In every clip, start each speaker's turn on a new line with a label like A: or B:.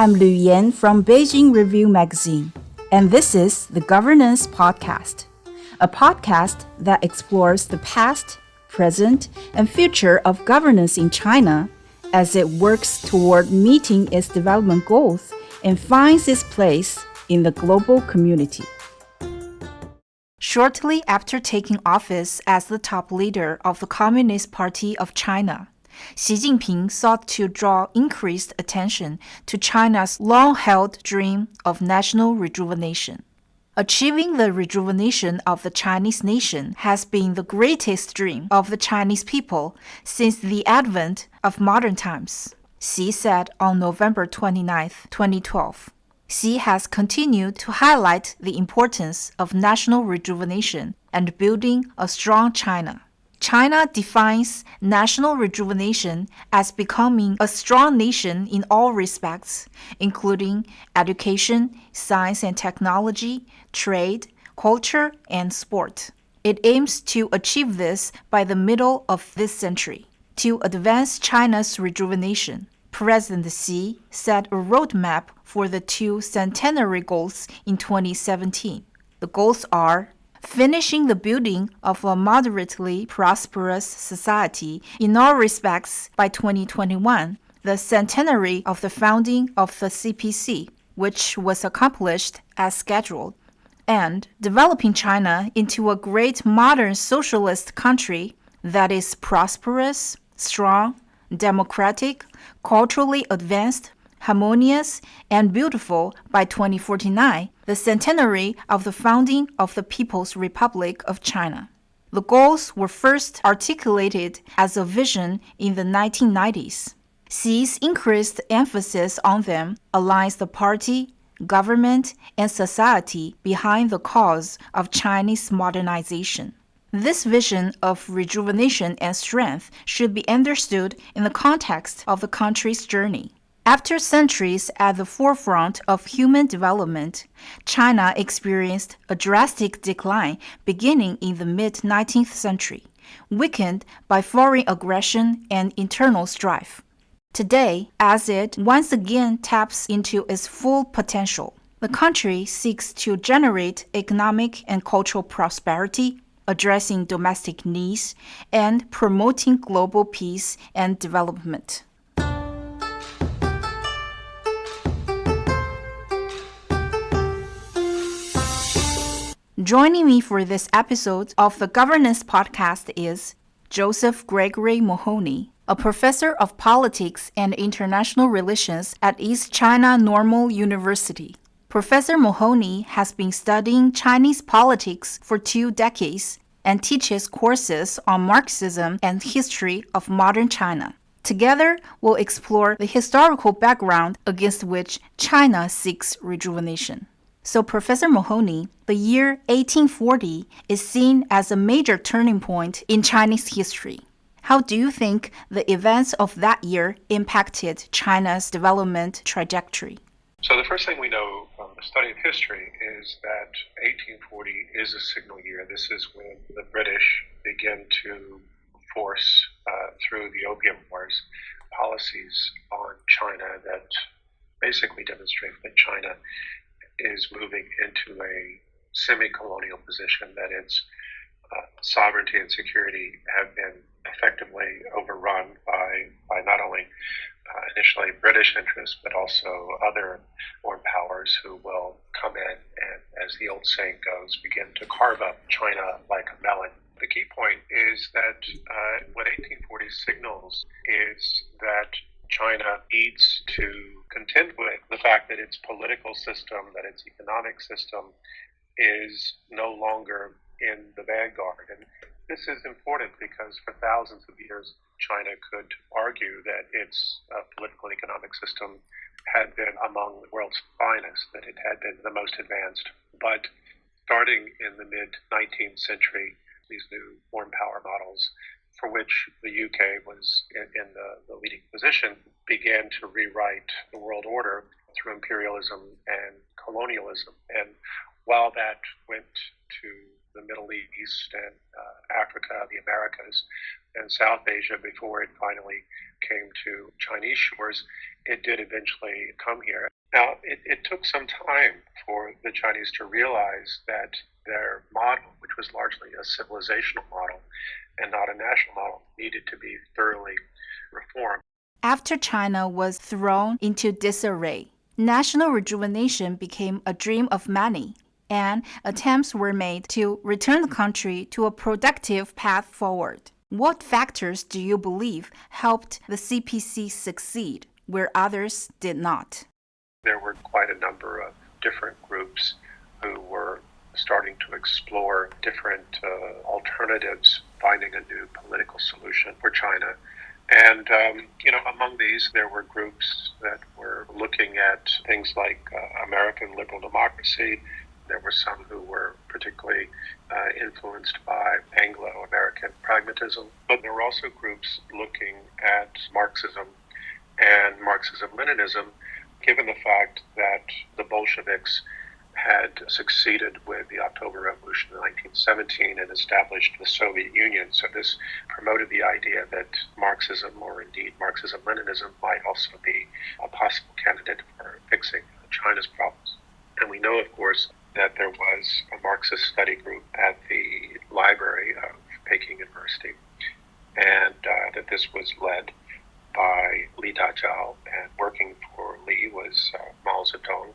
A: I'm Lu Yan from Beijing Review Magazine, and this is the Governance Podcast, a podcast that explores the past, present, and future of governance in China as it works toward meeting its development goals and finds its place in the global community. Shortly after taking office as the top leader of the Communist Party of China, Xi Jinping sought to draw increased attention to China's long-held dream of national rejuvenation. Achieving the rejuvenation of the Chinese nation has been the greatest dream of the Chinese people since the advent of modern times, Xi said on November 29, 2012. Xi has continued to highlight the importance of national rejuvenation and building a strong China. China defines national rejuvenation as becoming a strong nation in all respects, including education, science and technology, trade, culture, and sport. It aims to achieve this by the middle of this century. To advance China's rejuvenation, President Xi set a roadmap for the two centenary goals in 2017. The goals are finishing the building of a moderately prosperous society in all respects by 2021, the centenary of the founding of the CPC, which was accomplished as scheduled, and developing China into a great modern socialist country that is prosperous, strong, democratic, culturally advanced, harmonious, and beautiful by 2049, the centenary of the founding of the People's Republic of China. The goals were first articulated as a vision in the 1990s. Xi's increased emphasis on them aligns the party, government, and society behind the cause of Chinese modernization. This vision of rejuvenation and strength should be understood in the context of the country's journey. After centuries at the forefront of human development, China experienced a drastic decline beginning in the mid-19th century, weakened by foreign aggression and internal strife. Today, as it once again taps into its full potential, the country seeks to generate economic and cultural prosperity, addressing domestic needs, and promoting global peace and development. Joining me for this episode of the Governance Podcast is Joseph Gregory Mahoney, a professor of politics and international relations at East China Normal University. Professor Mahoney has been studying Chinese politics for 2 decades and teaches courses on Marxism and history of modern China. Together, we'll explore the historical background against which China seeks rejuvenation. So, Professor Mahoney, the year 1840 is seen as a major turning point in Chinese history. How do you think the events of that year impacted China's development trajectory?
B: So the first thing we know from the study of history is that 1840 is a signal year. This is when the British begin to force, through the Opium Wars, policies on China that basically demonstrate that China is moving into a semi-colonial position, that its sovereignty and security have been effectively overrun by not only initially British interests, but also other foreign powers who will come in and, as the old saying goes, begin to carve up China like a melon. The key point is that what 1840 signals is that China needs to contend with the fact that its political system, that its economic system is no longer in the vanguard. And this is important because for thousands of years, China could argue that its political and economic system had been among the world's finest, that it had been the most advanced. But starting in the mid-19th century, these new foreign power models, for which the UK was in the leading position, began to rewrite the world order through imperialism and colonialism. And while that went to the Middle East and Africa, the Americas, and South Asia before it finally came to Chinese shores, it did eventually come here. Now, it took some time for the Chinese to realize that their model, which was largely a civilizational model and not a national model, needed to be thoroughly reformed.
A: After China was thrown into disarray, national rejuvenation became a dream of many, and attempts were made to return the country to a productive path forward. What factors do you believe helped the CPC succeed where others did not?
B: There were quite a number of different groups who were starting to explore different alternatives, finding a new political solution for China. And, among these, there were groups that were looking at things like American liberal democracy. There were some who were particularly influenced by Anglo-American pragmatism. But there were also groups looking at Marxism and Marxism-Leninism, given the fact that the Bolsheviks had succeeded with the October Revolution in 1917 and established the Soviet Union. So this promoted the idea that Marxism, or indeed Marxism-Leninism, might also be a possible candidate for fixing China's problems. And we know, of course, that there was a Marxist study group at the library of Peking University, and that this was led by Li Dajiao, and working for Li was Mao Zedong,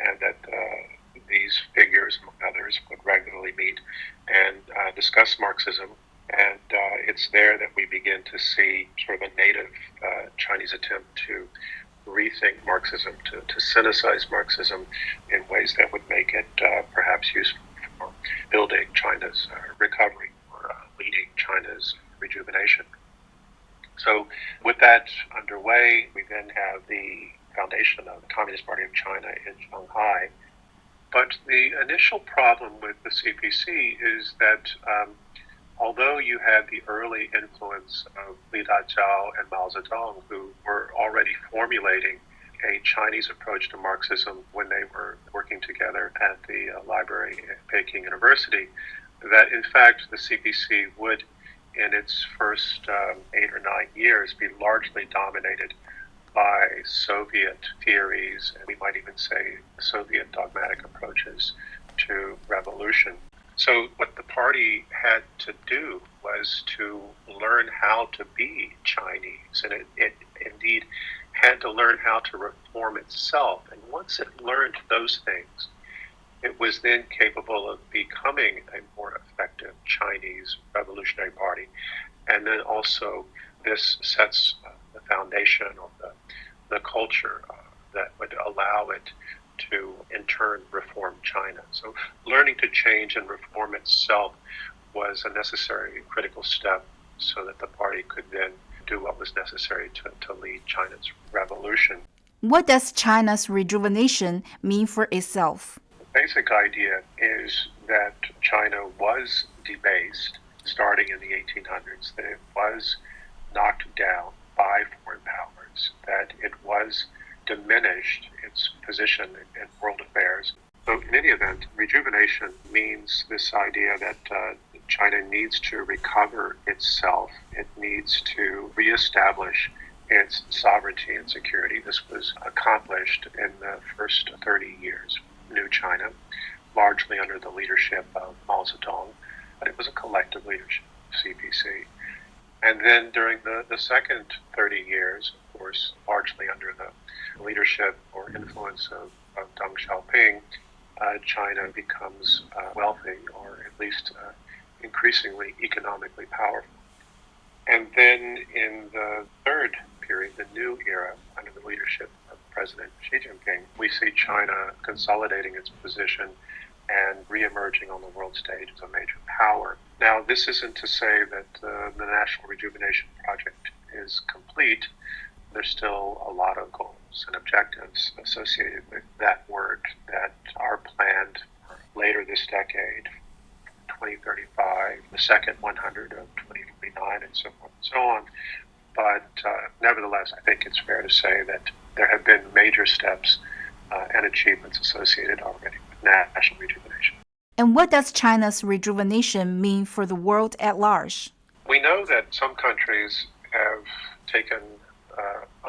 B: and that these figures, among others, would regularly meet and discuss Marxism. And it's there that we begin to see sort of a native Chinese attempt to rethink Marxism, to synthesize Marxism in ways that would make it perhaps useful for building China's recovery, or leading China's rejuvenation. So with that underway, we then have the foundation of the Communist Party of China in Shanghai. But the initial problem with the CPC is that although you had the early influence of Li Dajiao and Mao Zedong, who were already formulating a Chinese approach to Marxism when they were working together at the library at Peking University, that in fact the CPC would, in its first 8 or 9 years, be largely dominated by Soviet theories, and we might even say Soviet dogmatic approaches to revolution. So what the party had to do was to learn how to be Chinese, and it indeed had to learn how to reform itself. And once it learned those things, it was then capable of becoming a more effective Chinese revolutionary party. And then also this sets the foundation of the culture that would allow it to, in turn, reform China. So learning to change and reform itself was a necessary critical step so that the party could then do what was necessary to lead China's revolution.
A: What does China's rejuvenation mean for itself?
B: The basic idea is that China was debased starting in the 1800s, that it was knocked down by foreign powers, that it was diminished its position in world affairs. So in any event, rejuvenation means this idea that China needs to recover itself. It needs to reestablish its sovereignty and security. This was accomplished in the first 30 years of New China, largely under the leadership of Mao Zedong, but it was a collective leadership of CPC. And then during the second 30 years, of course, largely under the leadership or influence of Deng Xiaoping, China becomes wealthy, or at least increasingly economically powerful. And then in the third period, the new era, under the leadership of President Xi Jinping, we see China consolidating its position and re-emerging on the world stage as a major power. Now, this isn't to say that the National Rejuvenation Project is complete. There's still a lot of goals and objectives associated with that work that are planned for later this decade, 2035, the second 100 of 2049, and so forth and so on. But nevertheless, I think it's fair to say that there have been major steps and achievements associated already with national rejuvenation.
A: And what does China's rejuvenation mean for the world at large?
B: We know that some countries have taken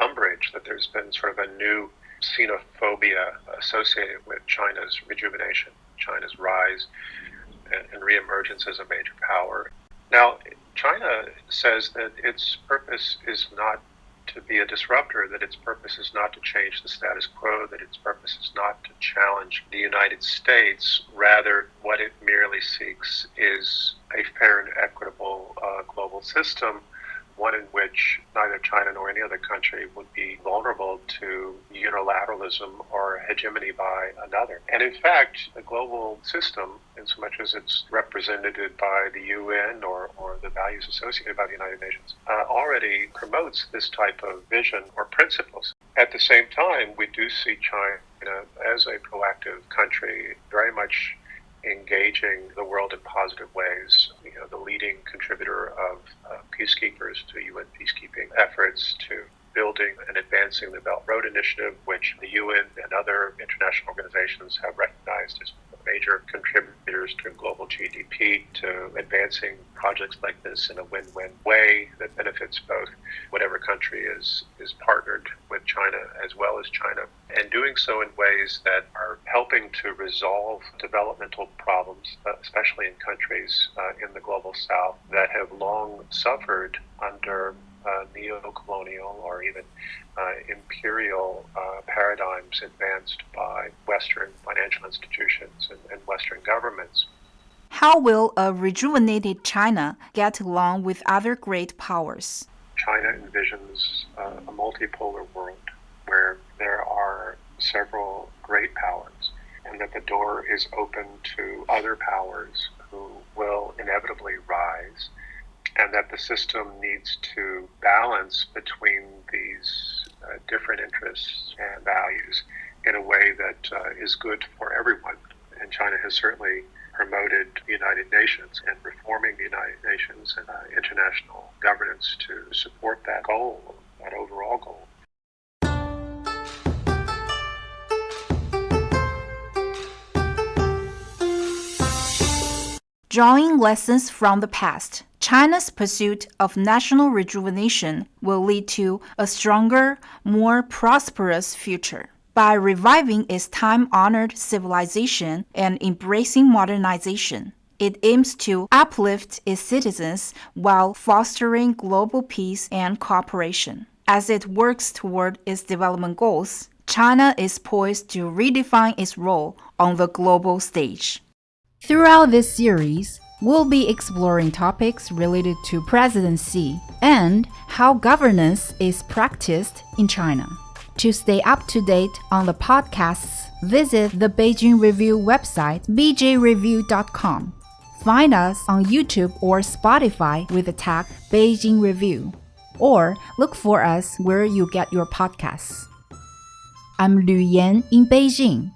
B: umbrage acknowledge that there's been sort of a new xenophobia associated with China's rejuvenation, China's rise and reemergence as a major power. Now, China says that its purpose is not to be a disruptor, that its purpose is not to change the status quo, that its purpose is not to challenge the United States. Rather, what it merely seeks is a fair and equitable global system, one in which neither China nor any other country would be vulnerable to unilateralism or hegemony by another. And in fact, the global system, in so much as it's represented by the UN or the values associated by the United Nations, already promotes this type of vision or principles. At the same time, we do see China as a proactive country, very much engaging the world in positive ways. The leading contributor of peacekeepers to UN peacekeeping efforts, to building and advancing the Belt and Road Initiative, which the UN and other international organizations have recognized as major contributors to global GDP, to advancing projects like this in a win-win way that benefits both whatever country is partnered with China as well as China, and doing so in ways that are helping to resolve developmental problems, especially in countries in the global south that have long suffered under neo-colonial or even imperial paradigms advanced by Western financial institutions and Western governments.
A: How will a rejuvenated China get along with other great powers?
B: China envisions a multipolar world where there are several great powers, and that the door is open to other powers who will inevitably rise, and that the system needs to balance between these different interests and values in a way that is good for everyone. And China has certainly promoted the United Nations and reforming the United Nations and international governance to support that goal, that overall goal.
A: Drawing lessons from the past, China's pursuit of national rejuvenation will lead to a stronger, more prosperous future. By reviving its time-honored civilization and embracing modernization, it aims to uplift its citizens while fostering global peace and cooperation. As it works toward its development goals, China is poised to redefine its role on the global stage. Throughout this series, we'll be exploring topics related to President Xi and how governance is practiced in China. To stay up to date on the podcasts, visit the Beijing Review website, bjreview.com. Find us on YouTube or Spotify with the tag Beijing Review, or look for us where you get your podcasts. I'm Lu Yan in Beijing.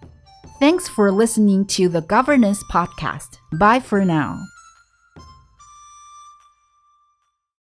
A: Thanks for listening to the Governance Podcast. Bye for now.